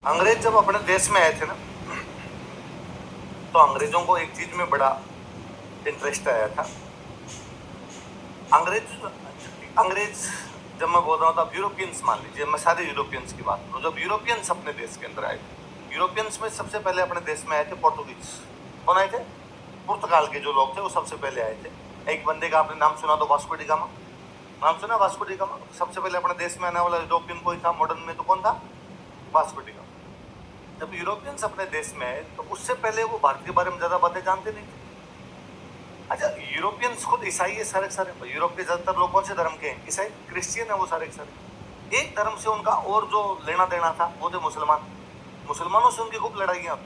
अंग्रेज जब अपने देश में आए थे ना, तो अंग्रेजों को एक चीज में बड़ा इंटरेस्ट आया था। अंग्रेज अंग्रेज जब मैं बोल रहा हूँ, तब यूरोपियंस मान लीजिए, मैं सारे यूरोपियंस की बात करूँ। जब यूरोपियंस अपने देश के अंदर आए थे, यूरोपियंस में सबसे पहले अपने देश में आए थे पोर्तुगीज। कौन आए थे? पुर्तगाल के जो लोग थे वो सबसे पहले आए थे। एक बंदे का आपने नाम सुना तो वास्को डी गामा, नाम सुना वास्को डी गामा? सबसे पहले अपने देश में आने वाला यूरोपियन कोई था मॉडर्न में, तो कौन था? Vasco D gamma. जब यूरोपियंस अपने देश में आए तो उससे पहले वो भारत के बारे में ज्यादा बातें जानते नहीं थे। अच्छा, यूरोपियंस खुद ईसाई है सारे सारे। यूरोप के ज्यादातर लोग कौन से धर्म के हैं? ईसाई, क्रिश्चियन है वो सारे के सारे। एक धर्म से उनका और जो लेना देना था वो थे मुसलमान। मुसलमानों से उनकी खूब लड़ाइयां,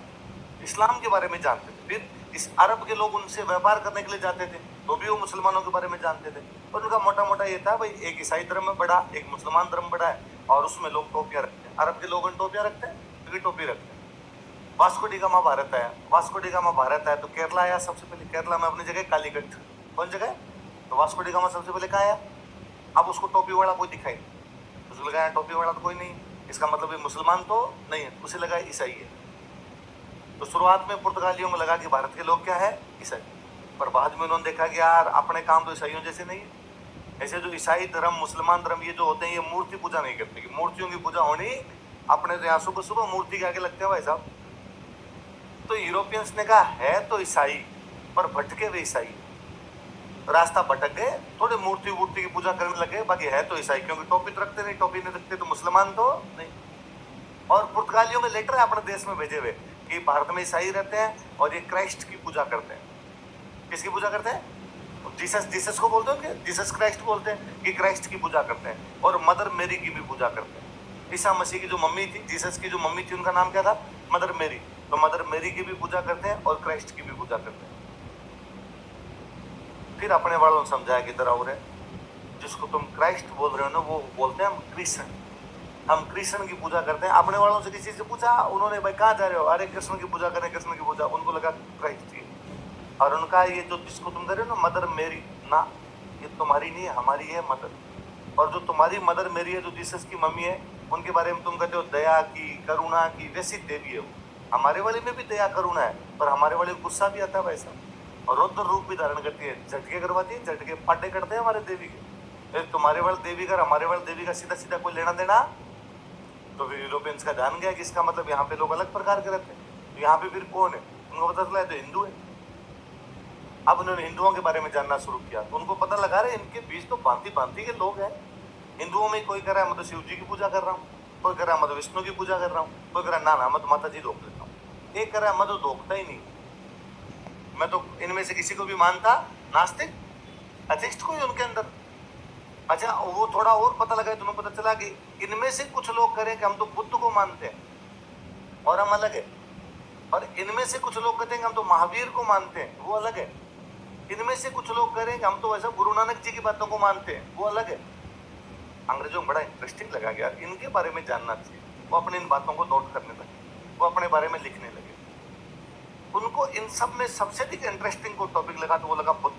इस्लाम के बारे में जानते थे। फिर इस अरब के लोग उनसे व्यापार करने के लिए जाते थे, तो भी वो मुसलमानों के बारे में जानते थे। और उनका मोटा मोटा ये था, भाई एक ईसाई धर्म में बड़ा, एक मुसलमान धर्म बड़ा है, और उसमें लोग टोपियां रखते हैं। अरब के लोग टोपियां रखते हैं, क्योंकि टोपी रखते हैं। वास्को डी गामा भारत आया, वास्को डी गामा भारत आया तो केरला आया सबसे पहले। केरला में अपनी जगह कालीकंठ, कौन जगह? तो वास्को डी गामा सबसे पहले कहाँ आया? अब उसको टोपी वाला कोई दिखाई नहीं, उसको लगा टोपी वाला तो कोई नहीं, इसका मतलब ये मुसलमान तो नहीं है, उसे लगा ईसाई है। तो शुरुआत में पुर्तगालियों को लगा कि भारत के लोग क्या है? ईसाई। पर बाद में उन्होंने देखा कि यार अपने काम तो ईसाइयों जैसे नहीं है। ऐसे जो ईसाई धर्म, मुसलमान धर्म, ये जो होते हैं, ये मूर्ति पूजा नहीं करते। कि मूर्तियों की पूजा होनी, अपने तो यहाँ सुबह सुबह मूर्ति के आगे लगते हैं भाई साहब। तो यूरोपियंस ने कहा है तो ईसाई, पर भटके हुए ईसाई, रास्ता भटक गए, थोड़े मूर्ति वूर्ति की पूजा करने लगे, बाकी है तो ईसाई। क्योंकि टोपी तो रखते नहीं, टोपी नहीं रखते तो मुसलमान तो नहीं। और पुर्तगालियों में लेटर अपने देश में भेजे हुए कि भारत में ईसाई रहते हैं और ये क्राइस्ट की पूजा करते हैं। किसकी पूजा करते हैं? जीसस, जीसस को बोलते हैं, जीसस क्राइस्ट बोलते हैं, कि क्राइस्ट की पूजा करते हैं। और मदर मेरी की भी पूजा करते हैं। ईसा मसीह की जो मम्मी थी, जीसस की जो मम्मी थी, उनका नाम क्या था? मदर मेरी। तो मदर मेरी की भी पूजा करते हैं और क्राइस्ट की भी पूजा करते हैं। फिर अपने वालों ने समझाया कि इधर आओ रे, जिसको तुम क्राइस्ट बोल रहे हो ना, वो बोलते हैं हम कृष्ण, हम कृष्ण की पूजा करते हैं। अपने वालों से किसी से पूछा, उन्होंने भाई कहाँ जा रहे हो? अरे कृष्ण की पूजा करें, कृष्ण की पूजा। उनको लगा क्राइस्ट ही। और उनका ये जो जिसको तुम कर रहे हो ना, मदर मेरी, ना, ये तुम्हारी नहीं है, हमारी है मदर। और जो तुम्हारी मदर मेरी है, जो जीसस की मम्मी है, उनके बारे में तुम कहते हो दया की, करुणा की, वैसी देवी है वो। हमारे वाले में भी दया करुणा है, पर हमारे वाले गुस्सा भी आता है वैसा, और रौद्र रूप भी धारण करती है, झटके करवाती है, झटके पाटे करते हैं हमारे देवी के। तुम्हारे वाले देवी का, हमारे वाले देवी का सीधा सीधा कोई लेना देना। तो फिर यूरोपियंस का ध्यान गया कि इसका मतलब यहाँ पे लोग अलग प्रकार के रहते हैं। तो यहाँ पे फिर कौन है? उनको पता चला है तो हिंदू है। अब उन्होंने हिंदुओं के बारे में जानना शुरू किया, तो उनको पता लगा रहे इनके बीच तो भांति भांति के लोग हैं। हिंदुओं में कोई कह रहा है मैं तो शिव जी की पूजा कर रहा हूँ, कोई कह रहा है मैं तो विष्णु की पूजा कर रहा हूँ, कोई कह रहा है ना ना मैं तो माता जी रोक लेता हूँ, एक कह रहा है मैं तो धोखता ही नहीं, मैं तो इनमें से किसी को भी मानता, नास्तिक, अथिस्ट कोई उनके अंदर। अच्छा, वो थोड़ा और पता लगा, तुम्हें पता चला कि इनमें से कुछ लोग करें कि हम तो बुद्ध को मानते हैं और हम अलग है, और इनमें से कुछ लोग कहते हैं कि हम तो महावीर को मानते हैं, वो अलग है। इनमें से कुछ लोग करें कि हम तो वैसा गुरु नानक जी की बातों को मानते हैं, वो अलग है। अंग्रेजों को बड़ा इंटरेस्टिंग लगा कि यार इनके बारे में जानना चाहिए। वो अपने इन बातों को नोट करने लगे, वो अपने बारे में लिखने लगे। उनको इन सब में सबसे अधिक इंटरेस्टिंग को टॉपिक लगा, तो वो लगा बुद्ध,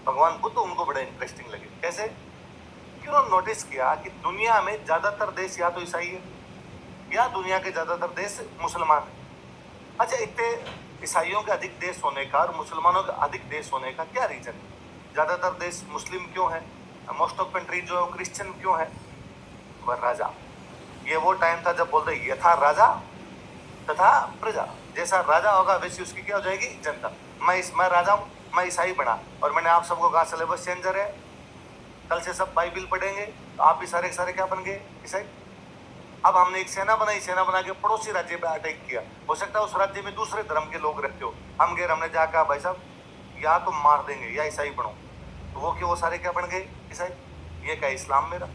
भगवान बुद्ध। उनको बड़ा इंटरेस्टिंग लगे। कैसे? कि उन्होंने नोटिस किया कि दुनिया में ज्यादातर देश या तो ईसाई है, या दुनिया के ज्यादातर देश मुसलमान है। अच्छा, इतने ईसाइयों के अधिक देश होने का और मुसलमानों के अधिक देश होने का क्या रीजन है? ज्यादातर देश मुस्लिम क्यों है? मोस्ट ऑफ कंट्री जो है क्रिश्चियन क्यों है? वह राजा, ये वो टाइम था जब बोलते यथा राजा तथा प्रजा, जैसा राजा होगा वैसी उसकी क्या हो जाएगी? जनता। मैं राजा हूँ, मैं ईसाई बना, और मैंने आप सबको कहा सिलेबस चेंजर है, कल से सब बाइबिल पढ़ेंगे, तो आप भी सारे सारे क्या बन गए? ईसाई। अब हमने एक सेना बनाई, सेना बना के पड़ोसी राज्य पे अटैक किया। हो सकता है उस राज्य में दूसरे धर्म के लोग रहते हो, हम गए, हमने जाकर भाई साहब या तो मार देंगे या ईसाई बनो, तो वो क्या, वो सारे क्या बन गए? ईसाई। ये क्या इस्लाम मेरा?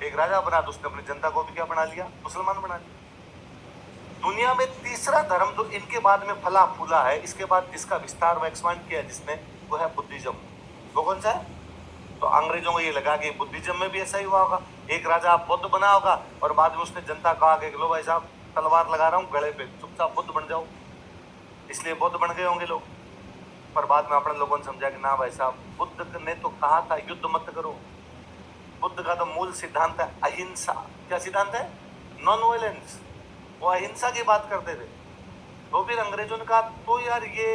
एक राजा बना तो उसने अपनी जनता को भी क्या बना लिया? मुसलमान बना लिया। दुनिया में तीसरा धर्म जो इनके बाद में फला फूला है, इसके बाद जिसका विस्तार व एक्सपांड किया जिसने, वो है बुद्धिज्म। वो कौन सा है? तो अंग्रेजों को ये लगा कि बुद्धिज्म में भी ऐसा ही हुआ होगा, एक राजा बुद्ध बना होगा और बाद में उसने जनता कहा कि लो भाई साहब तलवार लगा रहा हूँ गले पे, चुपचाप बुद्ध बन जाओ, इसलिए बुद्ध बन गए होंगे लोग। पर बाद में अपने लोगों ने समझा कि ना भाई साहब, बुद्ध ने तो कहा था युद्ध मत करो। बुद्ध का तो मूल सिद्धांत है अहिंसा। क्या सिद्धांत है? Non violence. वो अहिंसा की बात करते थे। तो फिर अंग्रेजों ने कहा तो यार ये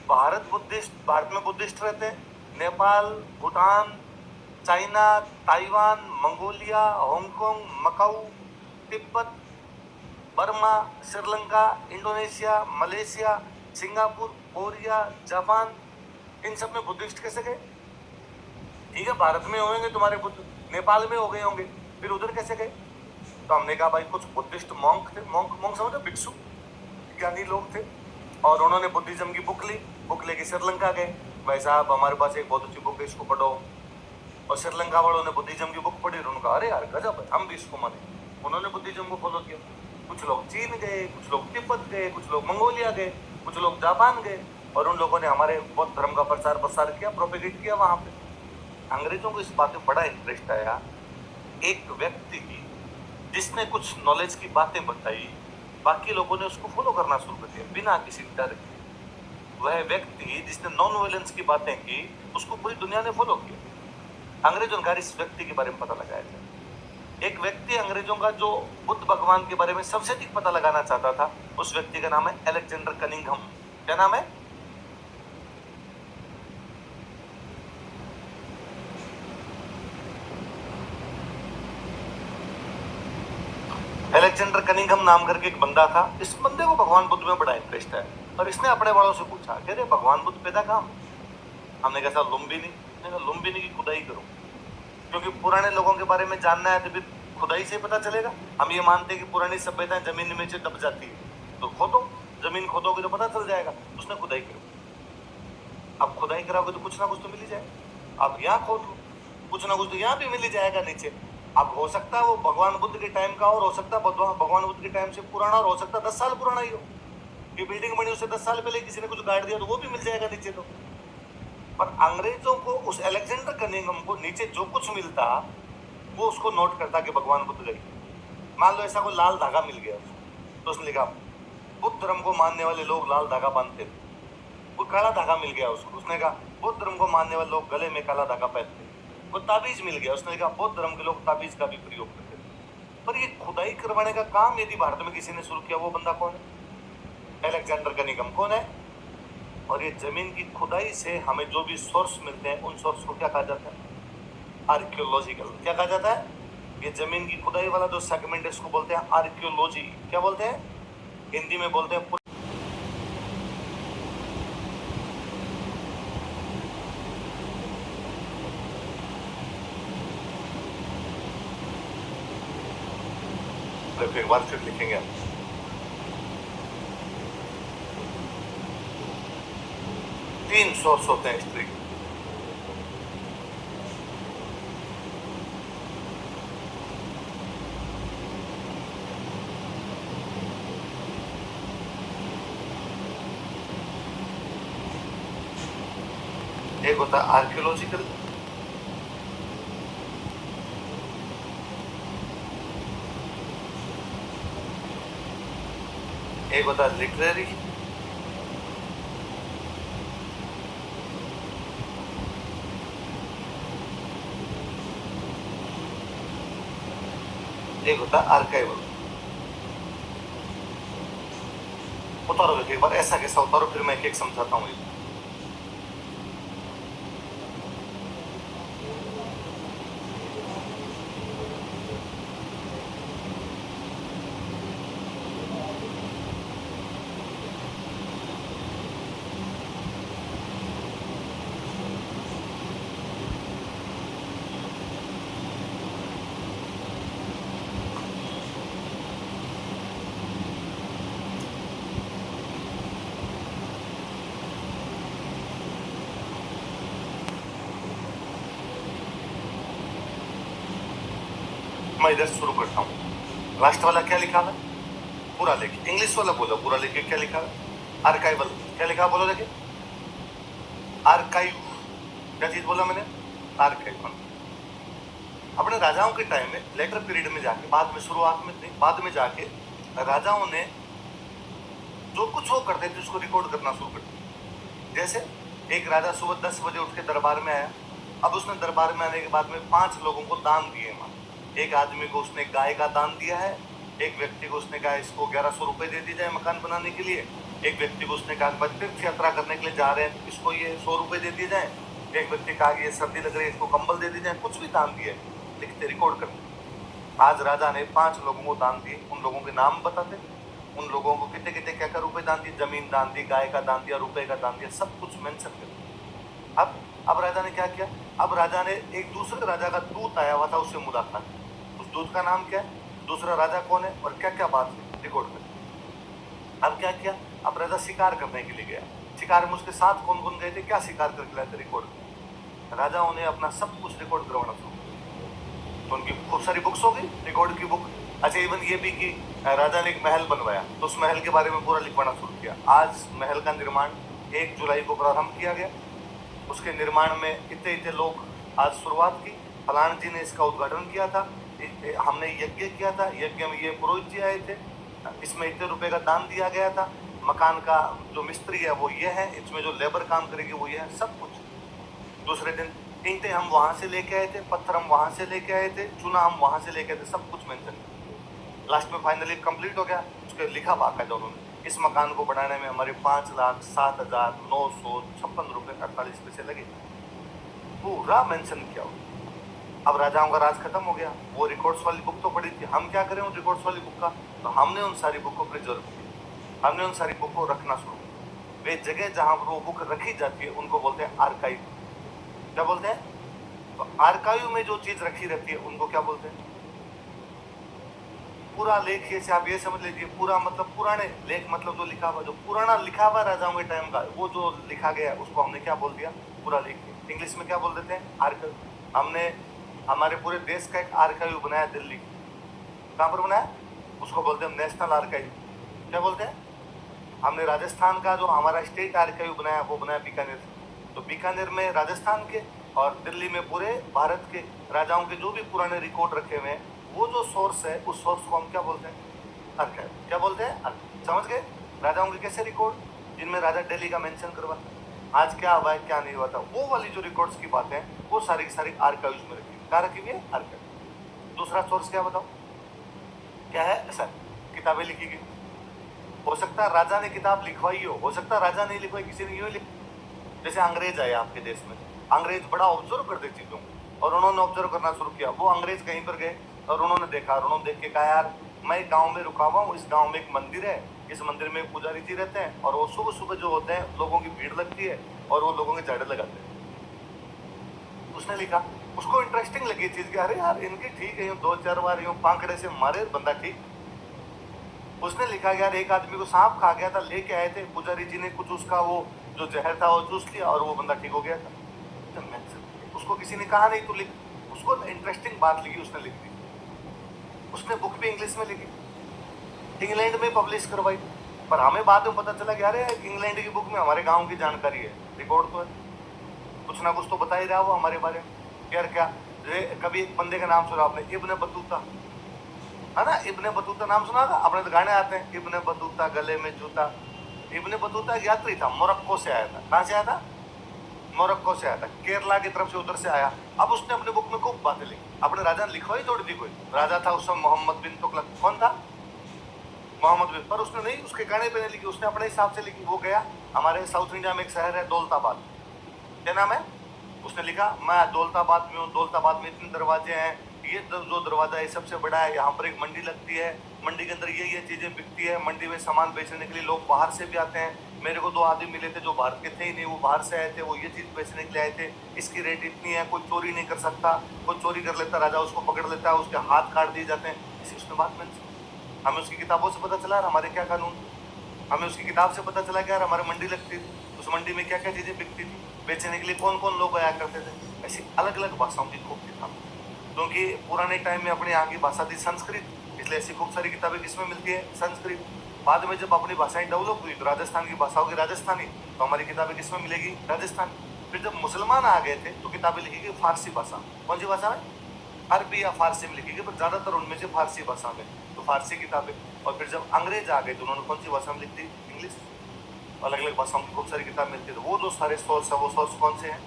भारत में बुद्धिस्ट रहते हैं, Nepal, Bhutan, China, Taiwan, Mongolia, Hong Kong, Macau, Tibet, Burma, Sri Lanka, Indonesia, Malaysia, Singapore, Korea, Japan, इन सब में बुद्धिस्ट कैसे गए? ठीक है, भारत में होंगे तुम्हारे बुद्ध, नेपाल में हो गए होंगे, फिर उधर कैसे गए? तो हमने कहा भाई कुछ बुद्धिस्ट मॉन्क थे, मॉन्क समझो, भिक्षु ज्ञानी लोग थे, और उन्होंने बुद्धिज्म की बुक लेके श्रीलंका गए। भाई साहब हमारे पास एक बहुत अच्छी बुक है, इसको पढ़ो। और श्रीलंका वालों ने बुद्धिज्म की बुक पढ़ी, उन्होंने कहा अरे यार गजब है, हम भी इसको माने। उन्होंने बुद्धिज्म को फॉलो किया। कुछ लोग चीन गए, कुछ लोग तिब्बत गए, कुछ लोग मंगोलिया गए, कुछ लोग जापान गए, और उन लोगों ने हमारे बौद्ध धर्म का प्रसार किया, प्रोपेगेट किया वहां पे। अंग्रेजों को इस बात में बड़ा इंटरेस्ट आया, एक व्यक्ति जिसने कुछ नॉलेज की बातें बताई, बाकी लोगों ने उसको फॉलो करना शुरू कर दिया बिना किसी डर के। वह व्यक्ति जिसने नॉन वायलेंस की बातें की, उसको पूरी दुनिया ने फॉलो किया। अंग्रेजों का इस व्यक्ति के बारे में पता लगाया जाए। एक व्यक्ति अंग्रेजों का जो बुद्ध भगवान के बारे में सबसे अधिक पता लगाना चाहता था, उस व्यक्ति का नाम है अलेक्जेंडर कनिंघम। क्या नाम है? अलेक्जेंडर कनिंघम नाम करके एक बंदा था। इस बंदे को भगवान बुद्ध में बड़ा इंटरेस्ट है, और इसने अपने वालों से पूछा कि अरे भगवान बुद्ध पैदा कहाँ? हमने कहा लुम्बिनी। लुम्बिनी की खुदाई करो, क्योंकि पुराने लोगों के बारे में जानना है तो फिर खुदाई से पता चलेगा। हम ये मानते हैं कि पुरानी सभ्यताएं जमीन में से दब जाती है, तो खोदो, जमीन खोदोगे तो पता चल जाएगा। उसने खुदाई करी। अब खुदाई कराओगे तो कुछ ना कुछ तो मिल ही जाएगा। अब यहाँ खोद लो, कुछ ना कुछ तो यहाँ भी मिल ही जाएगा नीचे। अब हो सकता है वो भगवान बुद्ध के टाइम का, और हो सकता है भगवान बुद्ध के टाइम से पुराना, और हो सकता है 10 साल पुराना ही हो। ये बिल्डिंग बनी उससे 10 साल पहले किसी ने कुछ गाड़ दिया तो वो भी मिल जाएगा नीचे। तो पर अंग्रेजों को, उस अलेक्जेंडर कनिंघम को नीचे जो कुछ मिलता वो उसको नोट करता कि भगवान बुद्ध गई। मान लो ऐसा कोई लाल धागा मिल गया उसको, तो उसने लिखा बुद्ध धर्म को मानने वाले लोग लाल धागा बांधते थे। कोई काला धागा मिल गया उसको, उसने कहा बुद्ध धर्म को मानने वाले लोग गले में काला धागा पहनते। कोई ताबीज मिल गया, उसने कहा बुद्ध धर्म के लोग ताबीज का भी प्रयोग करते थे। पर ये खुदाई करवाने का काम यदि भारत में किसी ने शुरू किया, वो बंदा कौन है? Alexander Cunningham. कौन है? और ये जमीन की खुदाई से हमें जो भी सोर्स मिलते हैं, उन सोर्स को क्या कहा जाता है? आर्कियोलॉजिकल। क्या कहा जाता है? ये जमीन की खुदाई वाला जो सेगमेंट है, इसको बोलते हैं आर्कियोलॉजी। क्या बोलते हैं? हिंदी में बोलते हैं एक बार फिर लिखेंगे हम। तीन सोर्स होते हैं हिस्ट्री के। एक होता है आर्कियोलॉजिकल, एक होता है लिटरेरी, एक होता है आर्काइवल। उतारो एक बार, ऐसा कैसा उतारो, फिर मैं एक एक समझाता हूँ। मैं इधर शुरू करता हूँ। लास्ट वाला क्या लिखा है? पूरा लिखिए। इंग्लिश वाला बोलो, पूरा लिखिए। क्या लिखा है? आर्काइवल। क्या लिखा बोलो देखिए? आर्काइव। क्या चीज बोला मैंने? आर्काइवल। अपने राजाओं के टाइम में, लेटर पीरियड में जाके, बाद में, शुरुआत में नहीं, बाद में जाके राजाओं ने जो कुछ वो करते थे उसको रिकॉर्ड करना शुरू कर दिया। जैसे एक राजा सुबह 10 बजे उठ के दरबार में आया। अब उसने दरबार में आने के बाद में 5 लोगों को दान दिए। एक आदमी को उसने गाय का दान दिया है, एक व्यक्ति को उसने कहा इसको 1100 रुपये दे दी जाए मकान बनाने के लिए, एक व्यक्ति को उसने कहा तीर्थ यात्रा करने के लिए जा रहे हैं, इसको ये 100 रुपये दे दिए जाए, एक व्यक्ति कहा कि ये सर्दी लग रही है इसको कंबल दे दी जाए, कुछ भी दान दिए, लिखते रिकॉर्ड करते। आज राजा ने 5 लोगों को दान दिए, उन लोगों के नाम बताते, उन लोगों को कितने कितने क्या क्या रुपए दान दिए, जमीन दान दी, गाय का दान दिया, रुपए का दान दिया, सब कुछ मेंशन कर। अब राजा ने क्या किया, अब राजा ने एक दूसरे राजा का दूत आया हुआ था, उससे मुलाकात, उस दूत का नाम क्या है, दूसरा राजा कौन है और क्या क्या बात है, रिकॉर्ड कर। अब क्या किया, अब राजा शिकार करने के लिए गया, शिकार में उसके साथ कौन कौन गए थे, क्या शिकार करके लाए थे, रिकॉर्ड कर। राजाओं ने अपना सब कुछ रिकॉर्ड करवाना शुरू, तो उनकी खूब सारी बुक्स होगी, रिकॉर्ड की बुक। अच्छा, इवन ये भी कि राजा ने एक महल बनवाया, तो उस महल के बारे में पूरा लिखवाना शुरू किया। आज महल का निर्माण 1 जुलाई को प्रारंभ किया गया, उसके निर्माण में इतने इतने लोग आज शुरुआत की, फलान जी ने इसका उद्घाटन किया था, हमने यज्ञ किया था, यज्ञ में ये पुरोहित जी आए थे, इसमें इतने रुपए का दान दिया गया था, मकान का जो मिस्त्री है वो ये है, इसमें जो लेबर काम करेगी वो ये है, सब कुछ। दूसरे दिन ईंटें हम वहां से लेके आए थे, पत्थर हम वहां से लेके आए थे, चूना हम वहां से लेके आए थे, सब कुछ मेंशन। लास्ट में फाइनली कंप्लीट हो गया, उसके लिखा बाकायदा उन्होंने, इस मकान को बनाने में हमारे 5,07,956 रुपये 48 पैसे लगे, पूरा मेंशन किया हो। अब राजाओं का राज खत्म हो गया, वो रिकॉर्ड्स वाली बुक तो पड़ी थी, हम क्या करें उन रिकॉर्ड्स वाली बुक का, तो हमने उन सारी बुक को प्रिजर्व किया, हमने उन सारी बुक को रखना शुरू किया। वे जगह जहाँ वो बुक रखी जाती है उनको बोलते हैं आर्काइव। क्या बोलते हैं, तो आर्काइव में जो चीज रखी रहती है उनको क्या बोलते हैं, पूरा लेख से आप ये समझ लीजिए, पूरा मतलब पुराने लेख, मतलब जो लिखा हुआ, जो पुराना लिखा हुआ राजाओं के टाइम का, वो जो लिखा गया उसको हमने क्या बोल दिया, पूरा लेख। इंग्लिश में क्या बोल देते हैं, आर्काइव। हमने हमारे पूरे देश का एक आर्काइव बनाया दिल्ली, कहाँ पर बनाया, उसको बोलते हैं नेशनल आर्काइव। क्या बोलते हैं, हमने राजस्थान का जो हमारा स्टेट आर्काइव बनाया वो बनाया बीकानेर, तो बीकानेर में राजस्थान के और दिल्ली में पूरे भारत के राजाओं के जो भी पुराने रिकॉर्ड रखे हुए हैं, वो जो सोर्स है उस सोर्स को हम क्या बोलते हैं, आर्काइव। क्या बोलते हैं, समझ गए, राजाओं के कैसे रिकॉर्ड, जिनमें राजा दिल्ली का मेंशन करवा, आज क्या हुआ है क्या नहीं हुआ था, वो वाली जो रिकॉर्ड्स की बातें हैं वो सारी की सारी आर्काइव्स में रखी, कहाँ रखी हुई है, आर्काइव। दूसरा सोर्स क्या बताओ, क्या है सर, किताबें लिखी गई, हो सकता है राजा ने किताब लिखवाई हो सकता है राजा नहीं लिखवाई, किसी ने यूँ लिख, जैसे अंग्रेज आए आपके देश में, अंग्रेज बड़ा ऑब्जर्व करते चीजों को, और उन्होंने ऑब्जर्व करना शुरू किया, वो अंग्रेज कहीं पर गए और उन्होंने देखा, और उन्होंने देख के कहा यार मैं गांव में रुका हुआ हूँ, इस गांव में एक मंदिर है, इस मंदिर में पुजारी जी रहते हैं, और वो सुबह सुबह जो होते हैं लोगों की भीड़ लगती है और वो लोगों के झाड़े लगाते हैं। उसने लिखा, उसको इंटरेस्टिंग लगी चीज कि अरे यार इनकी ठीक है, यूँ 2-4 बार यूँ पांकड़े से मारे बंदा ठीक। उसने लिखा यार एक आदमी को सांप खा गया था, लेके आए थे पुजारी जी ने, कुछ उसका वो जो जहर था वो चूस लिया और वो बंदा ठीक हो गया था। तो उसको किसी ने कहा नहीं तो लिख, उसको इंटरेस्टिंग बात लिखी, उसने लिख दी, उसने बुक भी इंग्लिश में लिखी, इंग्लैंड में पब्लिश करवाई, पर हमें बाद में पता चला कि अरे इंग्लैंड की बुक में हमारे गांव की जानकारी है, रिकॉर्ड तो है, कुछ ना कुछ तो बता ही रहा वो हमारे बारे में। यार क्या, कभी एक बंदे का नाम सुना आपने, इब्ने बतूता, है ना, इब्ने बतूता नाम सुना था अपने, तो गाने आते हैं, इब्ने बतूता गले में जूता। इब्ने बतूता एक यात्री था, मोरक्को से आया था, कहाँ से आया था, मोरक्को से आया था, केरला की तरफ से उधर से आया। अब उसने अपने बुक में खूब बातें लिखी, अपने राजा ने लिखवाई थोड़ी थी, कोई राजा था उस समय मोहम्मद बिन तुगलक, कौन था, मोहम्मद बिन, पर उसने नहीं उसके गाने पे नहीं लिखी, उसने अपने हिसाब से लिखी। वो गया हमारे साउथ इंडिया में एक शहर है दौलताबाद, क्या नाम है, उसने लिखा मैं दौलताबाद में हूँ, दौलताबाद में इतने दरवाजे हैं, ये जो दरवाजा है सबसे बड़ा है, यहाँ पर एक मंडी लगती है, मंडी के अंदर ये चीजें बिकती है, मंडी में सामान बेचने के लिए लोग बाहर से भी आते हैं। मेरे को 2 आदमी मिले थे जो भारत के थे ही नहीं, वो बाहर से आए थे, वो ये चीज बेचने के लिए आए थे, इसकी रेट इतनी है, कोई चोरी नहीं कर सकता, कोई चोरी कर लेता राजा उसको पकड़ लेता है, उसके हाथ काट दिए जाते हैं। इसी उसने बात मैंने, हमें उसकी किताबों से पता चला हमारे क्या कानून, हमें उसकी किताब से पता चला कि यार हमारे मंडी लगती थी, उस मंडी में क्या क्या चीजें बिकती थी, बेचने के लिए कौन कौन लोग आया करते थे। ऐसी अलग अलग भाषाओं की खूब किताब, क्योंकि पुराने टाइम में अपने यहाँ की भाषा थी संस्कृत, इसलिए ऐसी खूब सारी किताबें किसमें मिलती है, संस्कृत। बाद में जब अपनी भाषाएं डेवलप हुई तो राजस्थान की भाषा होगी राजस्थानी, तो हमारी किताबें किसमें मिलेगी, राजस्थानी। फिर जब मुसलमान आ गए थे तो किताबें लिखी गई फारसी भाषा, कौन सी भाषा में, अरबी या फारसी में लिखी गई, पर ज्यादातर उनमें से फारसी भाषा में, तो फारसी किताबें। और फिर जब अंग्रेज आ गए तो उन्होंने कौन सी भाषा में लिख दी, इंग्लिश। अलग अलग भाषाओं की खूब सारी किताब मिलती है। तो वो जो सारे सोर्स है वो सोर्स कौन से हैं,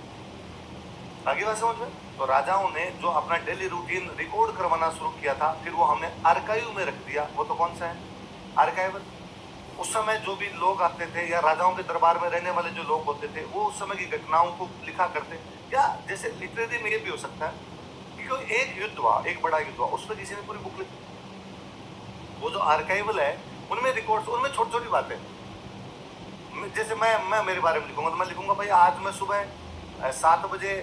आगे बात समझ में? तो राजाओं ने जो अपना डेली रूटीन रिकॉर्ड करवाना शुरू किया था, फिर वो हमने आर्काइव में रख दिया। वो तो कौन सा है? आर्काइव। उस समय जो भी लोग आते थे या राजाओं के दरबार में रहने वाले जो लोग होते थे, वो उस समय की घटनाओं को लिखा करते। या जैसे लिटरेरी में ये भी हो सकता है कि कोई एक युद्ध हुआ, एक बड़ा युद्ध हुआ, उस पर किसी ने पूरी बुक लिखी। वो जो आर्काइवल है, उनमें रिकॉर्ड्स, उनमें छोटी छोटी बातें, जैसे मैं मेरे बारे में लिखूंगा तो मैं लिखूंगा भाई आज मैं सुबह 7 बजे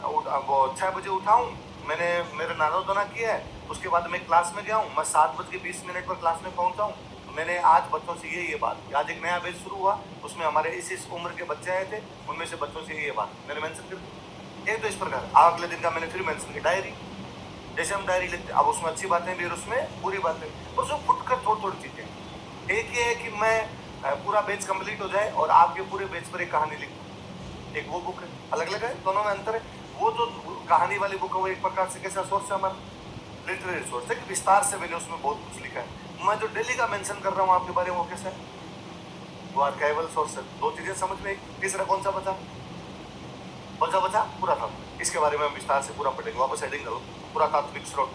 वो 6 बजे उठा हूँ, मैंने मेरा नहा धोना किया है, उसके बाद मैं क्लास में गया हूँ, मैं 7:20 पर क्लास में पहुंचा हूँ, मैंने आज बच्चों से ये बात की, आज एक नया बैच शुरू हुआ, उसमें हमारे इस उम्र के बच्चे आए थे, उनमें से बच्चों से ये बात मैंने मेंशन कर दी। एक तो इस प्रकार अगले दिन का मैंने फिर मेंशन किया। डायरी, जैसे हम डायरी लिखते, अब उसमें अच्छी बातें भी और उसमें बुरी बातें, उसमें फुटकर थोड़ी थोड़ी चीजें। एक ये है कि मैं पूरा बैच कंप्लीट हो जाए और आपके पूरे बैच पर एक कहानी लिखूं, एक वो बुक है, अलग अलग है, दोनों में अंतर है। वो जो कहानी वाली बुक है वो एक प्रकार से कैसा सोर्स है, हमारा लिटरेरी सोर्स है कि विस्तार से मैंने उसमें बहुत कुछ लिखा है। मैं जो डेली का मेंशन कर रहा हूँ आपके बारे में, वो कैसा है? वो आर्काइवल सोर्स है। दो चीजें समझ में। तीसरा कौन सा बचा? पुरातत्व। इसके बारे में हम विस्तार से पूरा पढ़ेंगे। वापस हेडिंग करो, पुरातात्विक स्रोत।